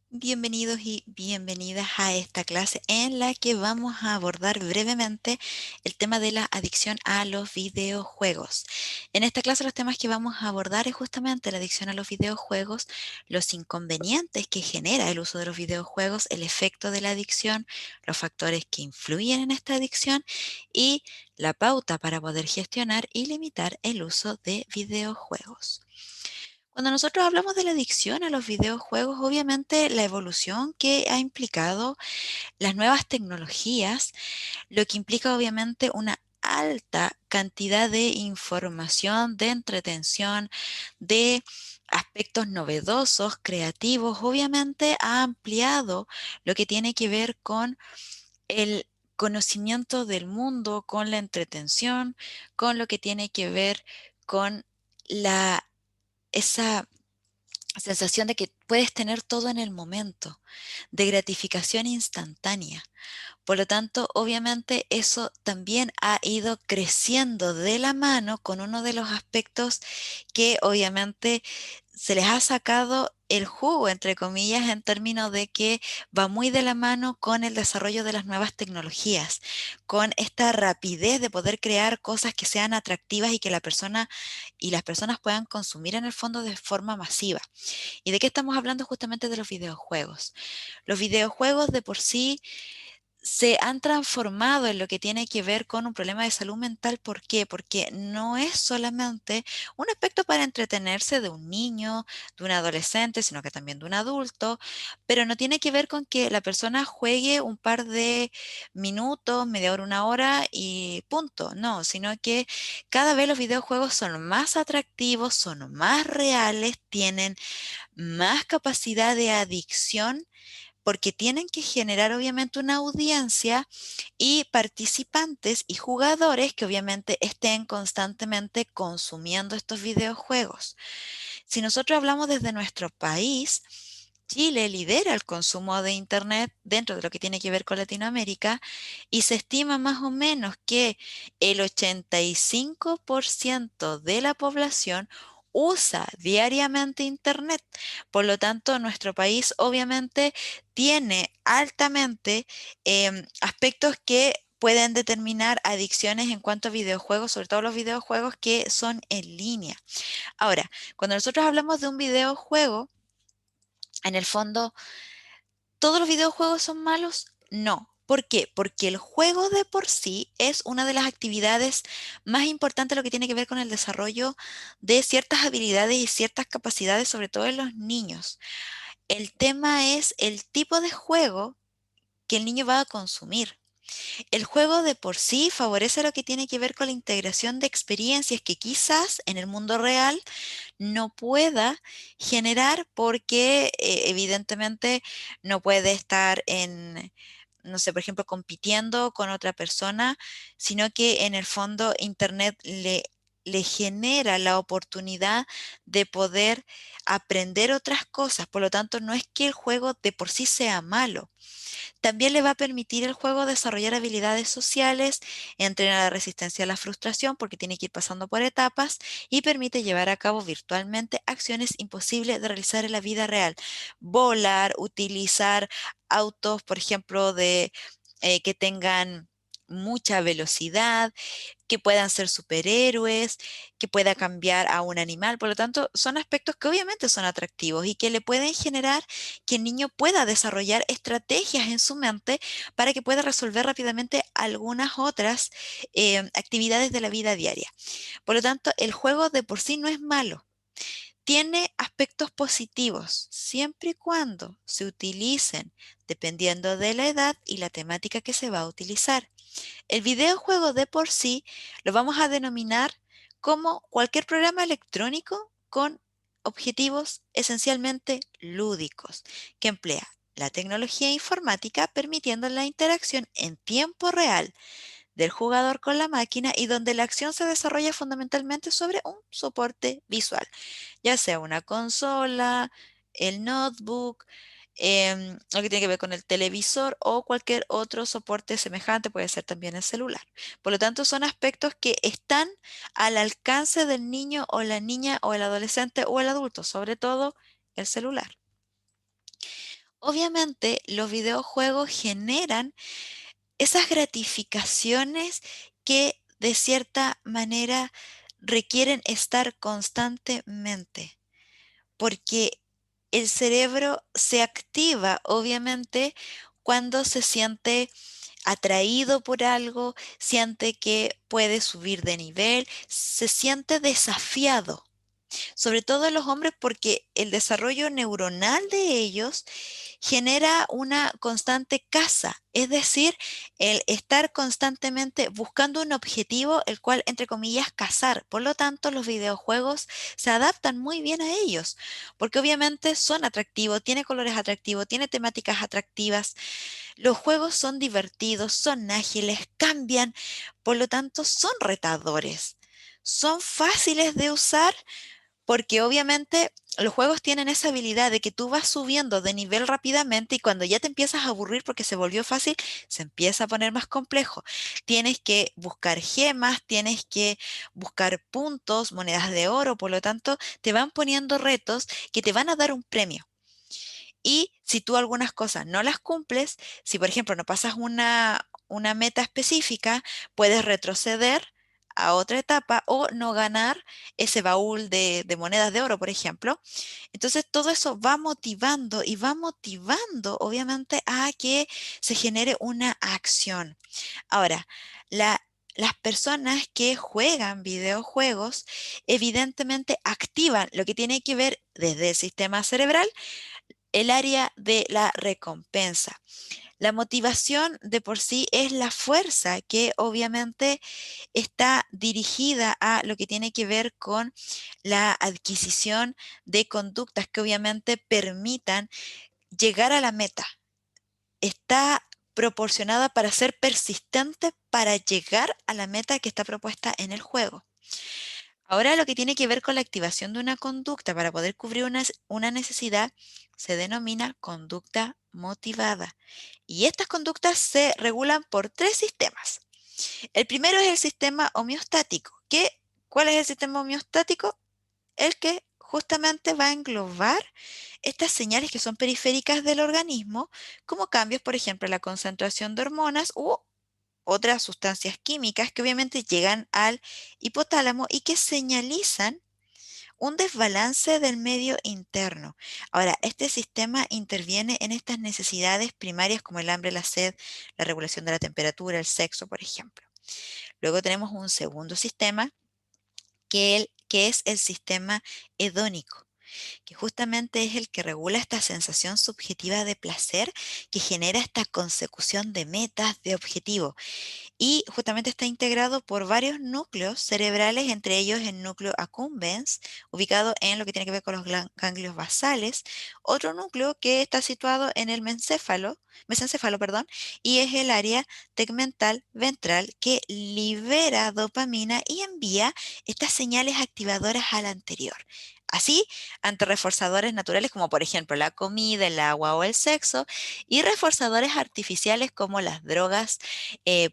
Bienvenidos y bienvenidas a esta clase en la que vamos a abordar brevemente el tema de la adicción a los videojuegos. En esta clase los temas que vamos a abordar es justamente la adicción a los videojuegos, los inconvenientes que genera el uso de los videojuegos, el efecto de la adicción, los factores que influyen en esta adicción y la pauta para poder gestionar y limitar el uso de videojuegos. Cuando nosotros hablamos de la adicción a los videojuegos, obviamente la evolución que ha implicado las nuevas tecnologías, lo que implica obviamente una alta cantidad de información, de entretención, de aspectos novedosos, creativos, obviamente ha ampliado lo que tiene que ver con el conocimiento del mundo, con la entretención, con lo que tiene que ver con esa sensación de que puedes tener todo en el momento, de gratificación instantánea. Por lo tanto, obviamente eso también ha ido creciendo de la mano con uno de los aspectos que obviamente se les ha sacado el jugo, entre comillas, en términos de que va muy de la mano con el desarrollo de las nuevas tecnologías, con esta rapidez de poder crear cosas que sean atractivas y que la persona y las personas puedan consumir en el fondo de forma masiva. ¿Y de qué estamos hablando? Justamente de los videojuegos. Los videojuegos de por sí se han transformado en lo que tiene que ver con un problema de salud mental. ¿Por qué? Porque no es solamente un aspecto para entretenerse de un niño, de un adolescente, sino que también de un adulto, pero no tiene que ver con que la persona juegue un par de minutos, media hora, una hora y punto. No, sino que cada vez los videojuegos son más atractivos, son más reales, tienen más capacidad de adicción porque tienen que generar obviamente una audiencia y participantes y jugadores que obviamente estén constantemente consumiendo estos videojuegos. Si nosotros hablamos desde nuestro país, Chile lidera el consumo de Internet dentro de lo que tiene que ver con Latinoamérica y se estima más o menos que el 85% de la población usa diariamente Internet. Por lo tanto, nuestro país obviamente tiene altamente aspectos que pueden determinar adicciones en cuanto a videojuegos, sobre todo los videojuegos que son en línea. Ahora, cuando nosotros hablamos de un videojuego, en el fondo, ¿todos los videojuegos son malos? No. ¿Por qué? Porque el juego de por sí es una de las actividades más importantes en lo que tiene que ver con el desarrollo de ciertas habilidades y ciertas capacidades, sobre todo en los niños. El tema es el tipo de juego que el niño va a consumir. El juego de por sí favorece lo que tiene que ver con la integración de experiencias que quizás en el mundo real no pueda generar porque evidentemente no puede estar en, no sé, por ejemplo, compitiendo con otra persona, sino que en el fondo Internet le genera la oportunidad de poder aprender otras cosas. Por lo tanto, no es que el juego de por sí sea malo. También le va a permitir el juego desarrollar habilidades sociales, entrenar la resistencia a la frustración porque tiene que ir pasando por etapas y permite llevar a cabo virtualmente acciones imposibles de realizar en la vida real. Volar, utilizar autos, por ejemplo, que tengan mucha velocidad, que puedan ser superhéroes, que pueda cambiar a un animal. Por lo tanto, son aspectos que obviamente son atractivos y que le pueden generar que el niño pueda desarrollar estrategias en su mente para que pueda resolver rápidamente algunas otras actividades de la vida diaria. Por lo tanto, el juego de por sí no es malo. Tiene aspectos positivos siempre y cuando se utilicen dependiendo de la edad y la temática que se va a utilizar. El videojuego de por sí lo vamos a denominar como cualquier programa electrónico con objetivos esencialmente lúdicos, que emplea la tecnología informática permitiendo la interacción en tiempo real del jugador con la máquina y donde la acción se desarrolla fundamentalmente sobre un soporte visual, ya sea una consola, el notebook, lo que tiene que ver con el televisor o cualquier otro soporte semejante, puede ser también el celular. Por lo tanto, son aspectos que están al alcance del niño o la niña o el adolescente o el adulto, sobre todo el celular. obviamente los videojuegos generan esas gratificaciones que de cierta manera requieren estar constantemente, porque el cerebro se activa, obviamente, cuando se siente atraído por algo, siente que puede subir de nivel, se siente desafiado, sobre todo los hombres porque el desarrollo neuronal de ellos genera una constante caza, es decir, el estar constantemente buscando un objetivo, el cual, entre comillas, cazar. Por lo tanto, los videojuegos se adaptan muy bien a ellos, porque obviamente son atractivos, tiene colores atractivos, tiene temáticas atractivas, los juegos son divertidos, son ágiles, cambian, por lo tanto, son retadores. Son fáciles de usar porque obviamente los juegos tienen esa habilidad de que tú vas subiendo de nivel rápidamente y cuando ya te empiezas a aburrir porque se volvió fácil, se empieza a poner más complejo. Tienes que buscar gemas, tienes que buscar puntos, monedas de oro, por lo tanto, te van poniendo retos que te van a dar un premio. Y si tú algunas cosas no las cumples, si por ejemplo no pasas una meta específica, puedes retroceder a otra etapa o no ganar ese baúl de monedas de oro, por ejemplo. Entonces todo eso va motivando y va motivando obviamente a que se genere una acción. Ahora, las personas que juegan videojuegos evidentemente activan lo que tiene que ver desde el sistema cerebral el área de la recompensa. La motivación de por sí es la fuerza que obviamente está dirigida a lo que tiene que ver con la adquisición de conductas que obviamente permitan llegar a la meta. Está proporcionada para ser persistente para llegar a la meta que está propuesta en el juego. Ahora lo que tiene que ver con la activación de una conducta para poder cubrir una necesidad se denomina conducta motivada. Y estas conductas se regulan por tres sistemas. El primero es el sistema homeostático. ¿Cuál es el sistema homeostático? El que justamente va a englobar estas señales que son periféricas del organismo, como cambios, por ejemplo, en la concentración de hormonas u otras sustancias químicas que obviamente llegan al hipotálamo y que señalizan un desbalance del medio interno. Ahora, este sistema interviene en estas necesidades primarias como el hambre, la sed, la regulación de la temperatura, el sexo, por ejemplo. Luego tenemos un segundo sistema que es el sistema hedónico, que justamente es el que regula esta sensación subjetiva de placer que genera esta consecución de metas, de objetivos y justamente está integrado por varios núcleos cerebrales, entre ellos el núcleo accumbens, ubicado en lo que tiene que ver con los ganglios basales, otro núcleo que está situado en el mesencéfalo, perdón, y es el área tegmental ventral que libera dopamina y envía estas señales activadoras al anterior. Así, ante reforzadores naturales como por ejemplo la comida, el agua o el sexo, y reforzadores artificiales como las drogas,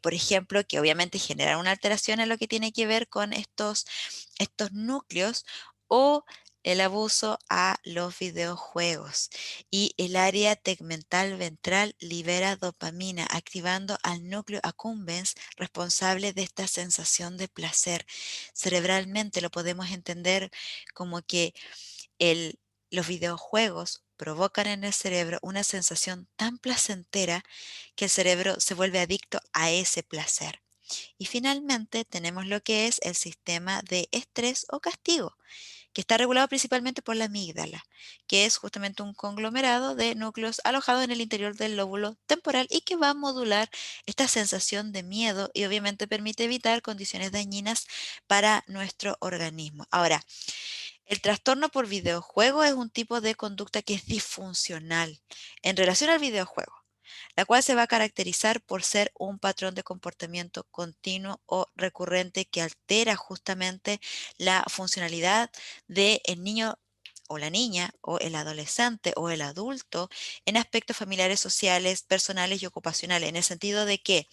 por ejemplo, que obviamente generan una alteración en lo que tiene que ver con estos núcleos o el abuso a los videojuegos. Y el área tegmental ventral libera dopamina, activando al núcleo accumbens responsable de esta sensación de placer. Cerebralmente lo podemos entender como que el, los videojuegos provocan en el cerebro una sensación tan placentera que el cerebro se vuelve adicto a ese placer. Y finalmente tenemos lo que es el sistema de estrés o castigo, que está regulado principalmente por la amígdala, que es justamente un conglomerado de núcleos alojados en el interior del lóbulo temporal y que va a modular esta sensación de miedo y obviamente permite evitar condiciones dañinas para nuestro organismo. Ahora, el trastorno por videojuego es un tipo de conducta que es disfuncional en relación al videojuego, la cual se va a caracterizar por ser un patrón de comportamiento continuo o recurrente que altera justamente la funcionalidad del niño o la niña o el adolescente o el adulto en aspectos familiares, sociales, personales y ocupacionales, en el sentido de que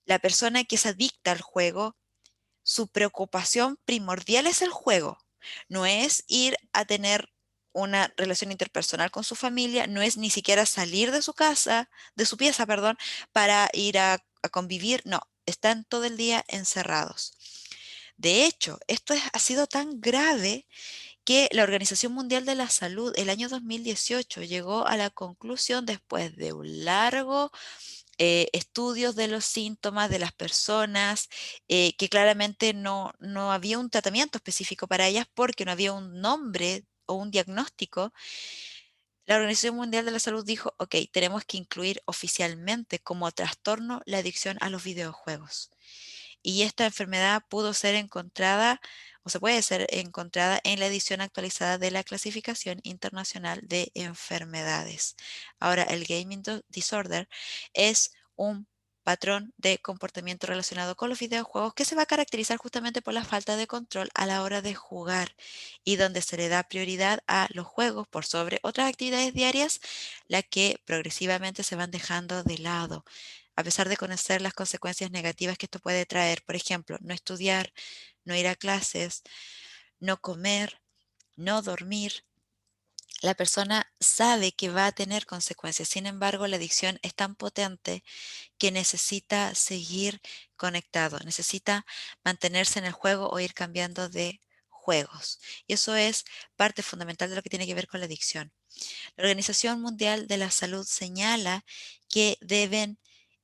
la persona que es adicta al juego su preocupación primordial es el juego, no es ir a tener una relación interpersonal con su familia, no es ni siquiera salir de su casa, de su pieza, perdón, para ir a convivir, no, están todo el día encerrados. De hecho, ha sido tan grave que la Organización Mundial de la Salud el año 2018 llegó a la conclusión, después de un largo estudios de los síntomas de las personas, que claramente no había un tratamiento específico para ellas porque no había un nombre o un diagnóstico. La Organización Mundial de la Salud dijo, ok, tenemos que incluir oficialmente como trastorno la adicción a los videojuegos. Y esta enfermedad pudo ser encontrada o se puede ser encontrada en la edición actualizada de la Clasificación Internacional de Enfermedades. Ahora, el disorder es un patrón de comportamiento relacionado con los videojuegos que se va a caracterizar justamente por la falta de control a la hora de jugar y donde se le da prioridad a los juegos por sobre otras actividades diarias, las que progresivamente se van dejando de lado a pesar de conocer las consecuencias negativas que esto puede traer. Por ejemplo, no estudiar, no ir a clases, no comer, no dormir. La persona sabe que va a tener consecuencias. Sin embargo, la adicción es tan potente que necesita seguir conectado, necesita mantenerse en el juego o ir cambiando de juegos. Y eso es parte fundamental de lo que tiene que ver con la adicción. La Organización Mundial de la Salud señala que deben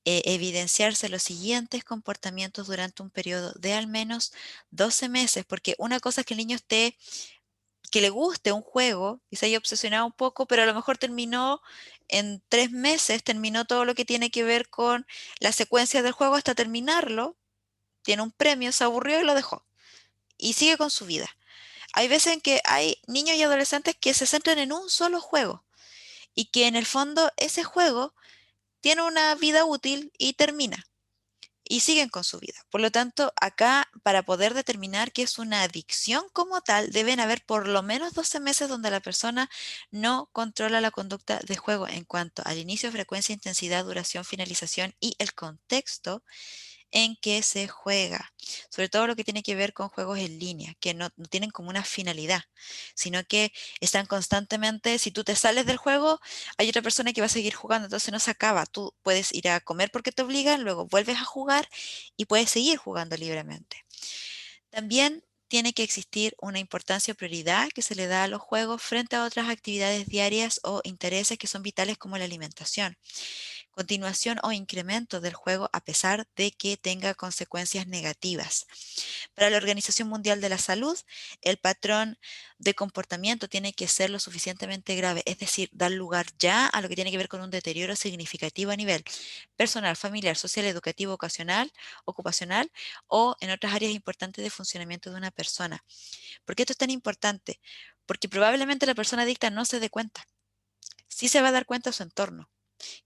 evidenciarse los siguientes comportamientos durante un periodo de al menos 12 meses, porque una cosa es que el niño esté, que le guste un juego y se haya obsesionado un poco, pero a lo mejor terminó en 3 meses, terminó todo lo que tiene que ver con la secuencia del juego hasta terminarlo, tiene un premio, se aburrió y lo dejó, y sigue con su vida. Hay veces en que hay niños y adolescentes que se centran en un solo juego y que en el fondo ese juego tiene una vida útil y termina y siguen con su vida. Por lo tanto, acá para poder determinar que es una adicción como tal, deben haber por lo menos 12 meses donde la persona no controla la conducta de juego en cuanto al inicio, frecuencia, intensidad, duración, finalización y el contexto en que se juega, sobre todo lo que tiene que ver con juegos en línea, que no tienen como una finalidad, sino que están constantemente, si tú te sales del juego, hay otra persona que va a seguir jugando, entonces no se acaba, tú puedes ir a comer porque te obligan, luego vuelves a jugar y puedes seguir jugando libremente. También tiene que existir una importancia o prioridad que se le da a los juegos frente a otras actividades diarias o intereses que son vitales como la alimentación, continuación o incremento del juego a pesar de que tenga consecuencias negativas. Para la Organización Mundial de la Salud, el patrón de comportamiento tiene que ser lo suficientemente grave, es decir, dar lugar ya a lo que tiene que ver con un deterioro significativo a nivel personal, familiar, social, educativo, ocupacional o en otras áreas importantes de funcionamiento de una persona. ¿Por qué esto es tan importante? Porque probablemente la persona adicta no se dé cuenta. Sí se va a dar cuenta a su entorno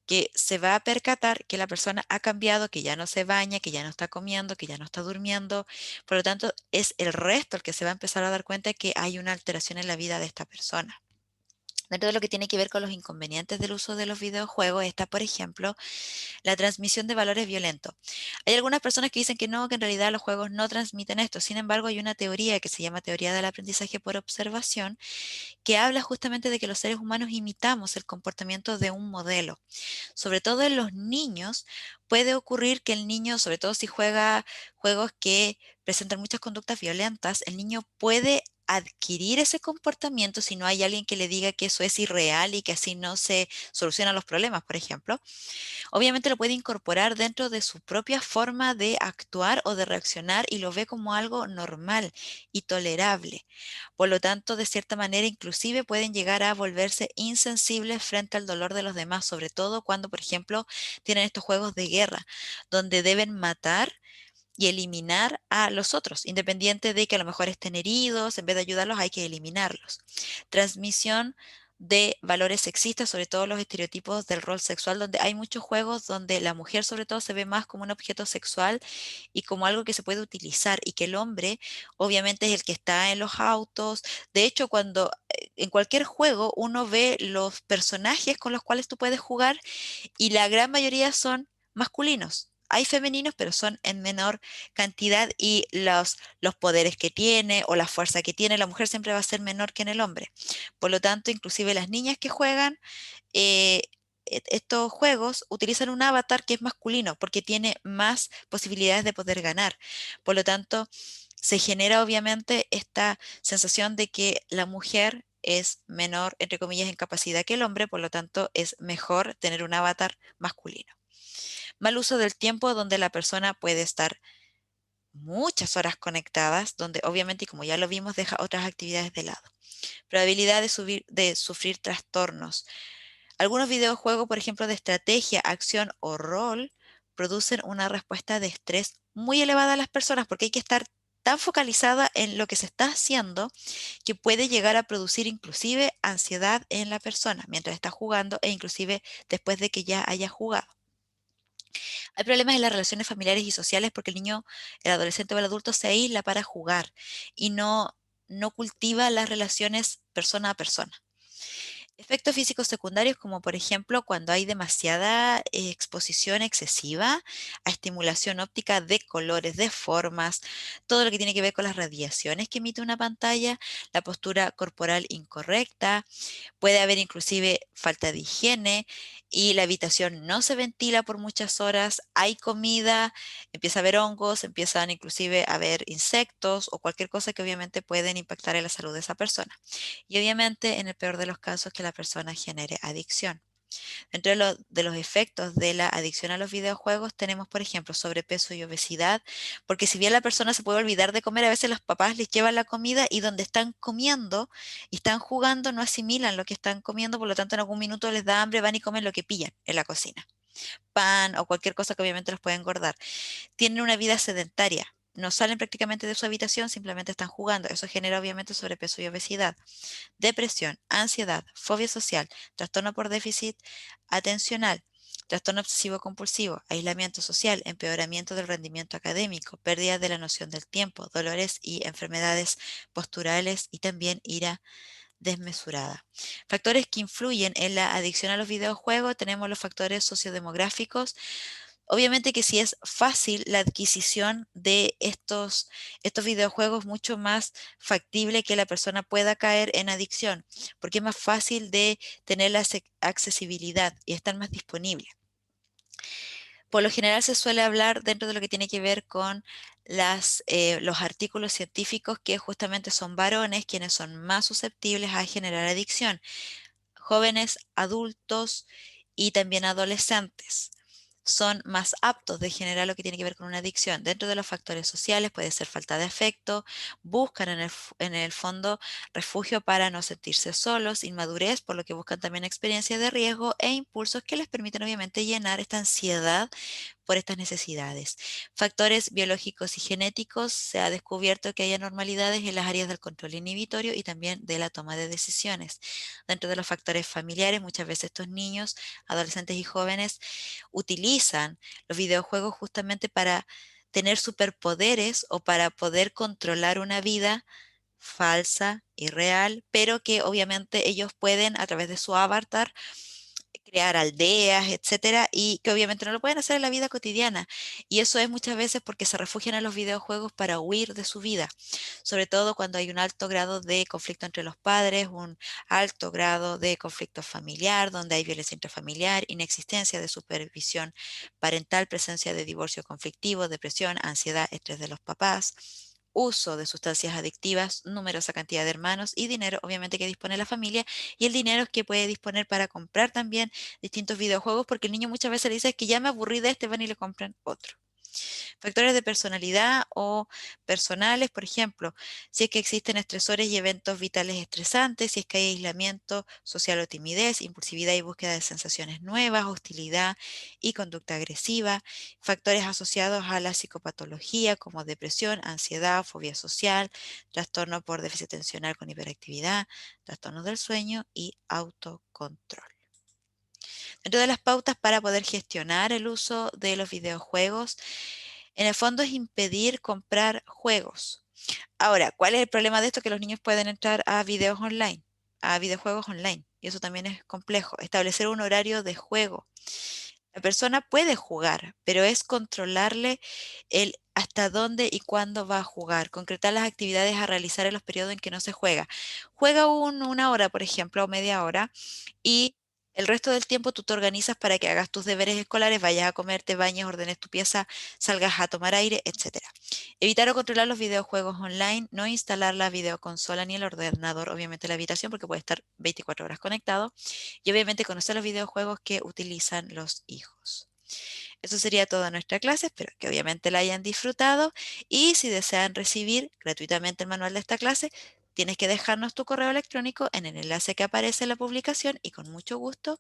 que se va a percatar que la persona ha cambiado, que ya no se baña, que ya no está comiendo, que ya no está durmiendo. Por lo tanto, es el resto el que se va a empezar a dar cuenta que hay una alteración en la vida de esta persona. Dentro de lo que tiene que ver con los inconvenientes del uso de los videojuegos está, por ejemplo, la transmisión de valores violentos. Hay algunas personas que dicen que no, que en realidad los juegos no transmiten esto. Sin embargo, hay una teoría que se llama teoría del aprendizaje por observación, que habla justamente de que los seres humanos imitamos el comportamiento de un modelo. Sobre todo en los niños, puede ocurrir que el niño, sobre todo si juega juegos que presentan muchas conductas violentas, el niño puede adquirir ese comportamiento si no hay alguien que le diga que eso es irreal y que así no se solucionan los problemas, por ejemplo. Obviamente lo puede incorporar dentro de su propia forma de actuar o de reaccionar y lo ve como algo normal y tolerable. Por lo tanto, de cierta manera, inclusive pueden llegar a volverse insensibles frente al dolor de los demás, sobre todo cuando, por ejemplo, tienen estos juegos de guerra, donde deben matar y eliminar a los otros, independiente de que a lo mejor estén heridos, en vez de ayudarlos hay que eliminarlos. Transmisión de valores sexistas, sobre todo los estereotipos del rol sexual, donde hay muchos juegos donde la mujer sobre todo se ve más como un objeto sexual y como algo que se puede utilizar y que el hombre obviamente es el que está en los autos. De hecho, cuando en cualquier juego uno ve los personajes con los cuales tú puedes jugar y la gran mayoría son masculinos. Hay femeninos, pero son en menor cantidad y los poderes que tiene o la fuerza que tiene la mujer siempre va a ser menor que en el hombre. Por lo tanto, inclusive las niñas que juegan eh, estos juegos utilizan un avatar que es masculino porque tiene más posibilidades de poder ganar. Por lo tanto, se genera obviamente esta sensación de que la mujer es menor, entre comillas, en capacidad que el hombre, por lo tanto es mejor tener un avatar masculino. Mal uso del tiempo donde la persona puede estar muchas horas conectadas, donde obviamente, y como ya lo vimos, deja otras actividades de lado. Probabilidad de sufrir trastornos. Algunos videojuegos, por ejemplo, de estrategia, acción o rol, producen una respuesta de estrés muy elevada a las personas porque hay que estar tan focalizada en lo que se está haciendo que puede llegar a producir inclusive ansiedad en la persona mientras está jugando e inclusive después de que ya haya jugado. Hay problemas en las relaciones familiares y sociales porque el niño, el adolescente o el adulto se aísla para jugar y no cultiva las relaciones persona a persona. Efectos físicos secundarios como por ejemplo cuando hay demasiada exposición excesiva a estimulación óptica de colores, de formas, todo lo que tiene que ver con las radiaciones que emite una pantalla, la postura corporal incorrecta, puede haber inclusive falta de higiene y la habitación no se ventila por muchas horas, hay comida, empieza a haber hongos, empiezan inclusive a haber insectos o cualquier cosa que obviamente pueden impactar en la salud de esa persona. Y obviamente en el peor de los casos que la persona genere adicción. Dentro de los efectos de la adicción a los videojuegos tenemos, por ejemplo, sobrepeso y obesidad, porque si bien la persona se puede olvidar de comer, a veces los papás les llevan la comida y donde están comiendo y están jugando no asimilan lo que están comiendo, por lo tanto en algún minuto les da hambre, van y comen lo que pillan en la cocina, pan o cualquier cosa que obviamente los puede engordar. Tienen una vida sedentaria. No salen prácticamente de su habitación, simplemente están jugando. Eso genera obviamente sobrepeso y obesidad, depresión, ansiedad, fobia social, trastorno por déficit atencional, trastorno obsesivo compulsivo, aislamiento social, empeoramiento del rendimiento académico, pérdida de la noción del tiempo, dolores y enfermedades posturales y también ira desmesurada. Factores que influyen en la adicción a los videojuegos, tenemos los factores sociodemográficos. Obviamente que si es fácil la adquisición de estos videojuegos, mucho más factible que la persona pueda caer en adicción, porque es más fácil de tener la accesibilidad y estar más disponible. Por lo general se suele hablar dentro de lo que tiene que ver con los artículos científicos que justamente son varones quienes son más susceptibles a generar adicción, jóvenes, adultos y también adolescentes son más aptos de generar lo que tiene que ver con una adicción. Dentro de los factores sociales puede ser falta de afecto, buscan en el fondo refugio para no sentirse solos, inmadurez, por lo que buscan también experiencias de riesgo e impulsos que les permiten obviamente llenar esta ansiedad por estas necesidades. Factores biológicos y genéticos, se ha descubierto que hay anormalidades en las áreas del control inhibitorio y también de la toma de decisiones. Dentro de los factores familiares, muchas veces estos niños, adolescentes y jóvenes utilizan los videojuegos justamente para tener superpoderes o para poder controlar una vida falsa y real, pero que obviamente ellos pueden a través de su avatar crear aldeas, etcétera, y que obviamente no lo pueden hacer en la vida cotidiana. Y eso es muchas veces porque se refugian en los videojuegos para huir de su vida, sobre todo cuando hay un alto grado de conflicto entre los padres, un alto grado de conflicto familiar, donde hay violencia intrafamiliar, inexistencia de supervisión parental, presencia de divorcio conflictivo, depresión, ansiedad, estrés de los papás, uso de sustancias adictivas, numerosa cantidad de hermanos y dinero, obviamente, que dispone la familia, y el dinero que puede disponer para comprar también distintos videojuegos, porque el niño muchas veces le dice que ya me aburrí de este, van y le compran otro. Factores de personalidad o personales, por ejemplo, si es que existen estresores y eventos vitales estresantes, si es que hay aislamiento social o timidez, impulsividad y búsqueda de sensaciones nuevas, hostilidad y conducta agresiva, factores asociados a la psicopatología como depresión, ansiedad, fobia social, trastorno por déficit atencional con hiperactividad, trastornos del sueño y autocontrol. Dentro de las pautas para poder gestionar el uso de los videojuegos, en el fondo es impedir comprar juegos. Ahora, ¿cuál es el problema de esto? Que los niños pueden entrar a videos online, a videojuegos online, y eso también es complejo. Establecer un horario de juego. La persona puede jugar, pero es controlarle el hasta dónde y cuándo va a jugar, concretar las actividades a realizar en los periodos en que no se juega. Juega una hora, por ejemplo, o media hora, y el resto del tiempo tú te organizas para que hagas tus deberes escolares, vayas a comer, te bañes, ordenes tu pieza, salgas a tomar aire, etcétera. Evitar o controlar los videojuegos online, no instalar la videoconsola ni el ordenador, obviamente en la habitación, porque puede estar 24 horas conectado. Y obviamente conocer los videojuegos que utilizan los hijos. Eso sería toda nuestra clase, espero que obviamente la hayan disfrutado y si desean recibir gratuitamente el manual de esta clase, tienes que dejarnos tu correo electrónico en el enlace que aparece en la publicación y con mucho gusto